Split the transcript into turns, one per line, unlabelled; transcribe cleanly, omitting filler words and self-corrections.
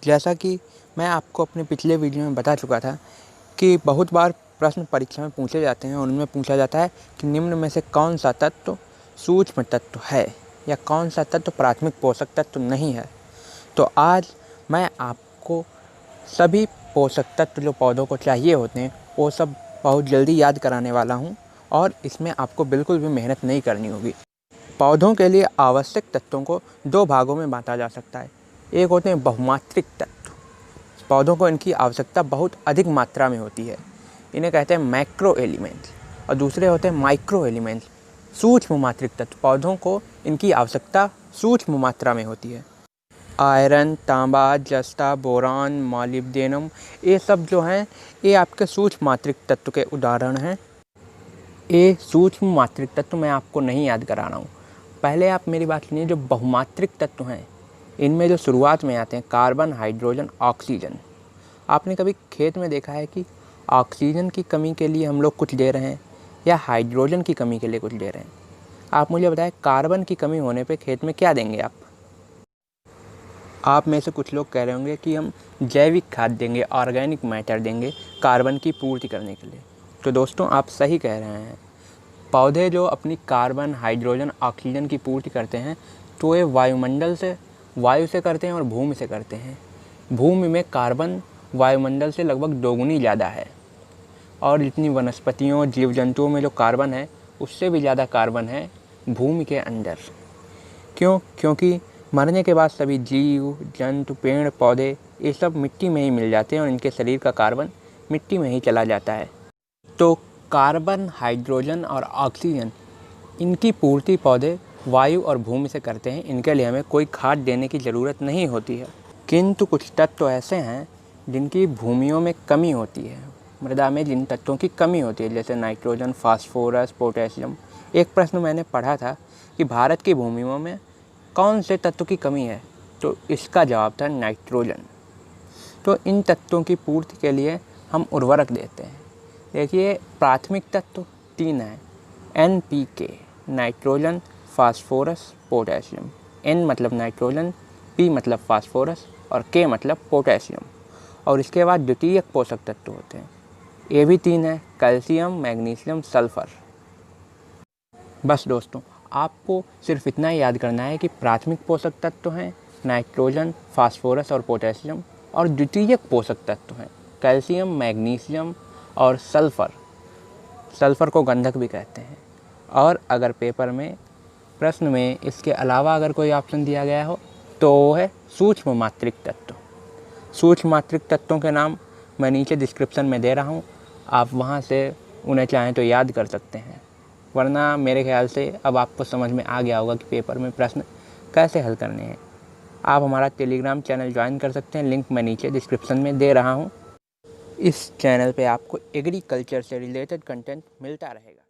जैसा कि मैं आपको अपने पिछले वीडियो में बता चुका था कि बहुत बार प्रश्न परीक्षा में पूछे जाते हैं और उनमें पूछा जाता है कि निम्न में से कौन सा तत्व सूक्ष्म तत्व है या कौन सा तत्व प्राथमिक पोषक तत्व नहीं है। तो आज मैं आपको सभी पोषक तत्व जो पौधों को चाहिए होते हैं वो सब बहुत जल्दी याद कराने वाला हूँ और इसमें आपको बिल्कुल भी मेहनत नहीं करनी होगी। पौधों के लिए आवश्यक तत्वों को दो भागों में बांटा जा सकता है। एक होते हैं बहुमात्रिक तत्व, पौधों को इनकी आवश्यकता बहुत अधिक मात्रा में होती है, इन्हें कहते हैं मैक्रो एलिमेंट्स। और दूसरे होते हैं माइक्रो एलिमेंट्स, सूक्ष्म मात्रिक तत्व, पौधों को इनकी आवश्यकता सूक्ष्म मात्रा में होती है। आयरन, तांबा, जस्ता, बोरान, मॉलिब्डेनम, ये सब जो हैं ये आपके सूक्ष्म मात्रिक तत्व के उदाहरण हैं। ये सूक्ष्म मात्रिक तत्व मैं आपको नहीं याद करा रहा हूँ। पहले आप मेरी बात सुनिए। जो बहुमात्रिक तत्व हैं इनमें जो शुरुआत में आते हैं कार्बन, हाइड्रोजन, ऑक्सीजन। आपने कभी खेत में देखा है कि ऑक्सीजन की कमी के लिए हम लोग कुछ दे रहे हैं या हाइड्रोजन की कमी के लिए कुछ दे रहे हैं? आप मुझे बताएं, कार्बन की कमी होने पे खेत में क्या देंगे आप में से कुछ लोग कह रहे होंगे कि हम जैविक खाद देंगे, ऑर्गेनिक मैटर देंगे कार्बन की पूर्ति करने के लिए। तो दोस्तों आप सही कह रहे हैं। पौधे जो अपनी कार्बन, हाइड्रोजन, ऑक्सीजन की पूर्ति करते हैं तो ये वायुमंडल से, वायु से करते हैं और भूमि से करते हैं। भूमि में कार्बन वायुमंडल से लगभग दोगुनी ज़्यादा है और जितनी वनस्पतियों, जीव जंतुओं में जो कार्बन है उससे भी ज़्यादा कार्बन है भूमि के अंदर। क्योंकि मरने के बाद सभी जीव जंतु, पेड़ पौधे ये सब मिट्टी में ही मिल जाते हैं और इनके शरीर का कार्बन मिट्टी में ही चला जाता है। तो कार्बन, हाइड्रोजन और ऑक्सीजन इनकी पूर्ति पौधे वायु और भूमि से करते हैं। इनके लिए हमें कोई खाद देने की ज़रूरत नहीं होती है। किंतु कुछ तत्व ऐसे हैं जिनकी भूमियों में कमी होती है, मृदा में जिन तत्वों की कमी होती है, जैसे नाइट्रोजन, फास्फोरस, पोटेशियम। एक प्रश्न मैंने पढ़ा था कि भारत की भूमियों में कौन से तत्व की कमी है, तो इसका जवाब था नाइट्रोजन। तो इन तत्वों की पूर्ति के लिए हम उर्वरक देते हैं। देखिए, प्राथमिक तत्व 3 हैं। NPK, nitrogen, phosphorus, potassium. N मतलब नाइट्रोजन, P मतलब फास्फोरस और K मतलब पोटेशियम। और इसके बाद द्वितीयक पोषक तत्व होते हैं, ये भी 3 हैं, कैल्शियम, मैग्नीशियम, सल्फर। बस दोस्तों, आपको सिर्फ इतना ही याद करना है कि प्राथमिक पोषक तत्व हैं नाइट्रोजन, फास्फोरस और पोटेशियम, और द्वितीयक पोषक तत्व हैं कैल्शियम, मैग्नीशियम और सल्फर। सल्फर को गंधक भी कहते हैं। और अगर पेपर में प्रश्न में इसके अलावा अगर कोई ऑप्शन दिया गया हो तो वो है सूक्ष्म मात्रिक तत्व। सूक्ष्म मात्रिक तत्वों के नाम मैं नीचे डिस्क्रिप्शन में दे रहा हूँ, आप वहाँ से उन्हें चाहें तो याद कर सकते हैं। वरना मेरे ख्याल से अब आपको समझ में आ गया होगा कि पेपर में प्रश्न कैसे हल करने हैं। आप हमारा टेलीग्राम चैनल ज्वाइन कर सकते हैं, लिंक मैं नीचे डिस्क्रिप्शन में दे रहा हूँ। इस चैनल पे आपको एग्रीकल्चर से रिलेटेड कंटेंट मिलता रहेगा।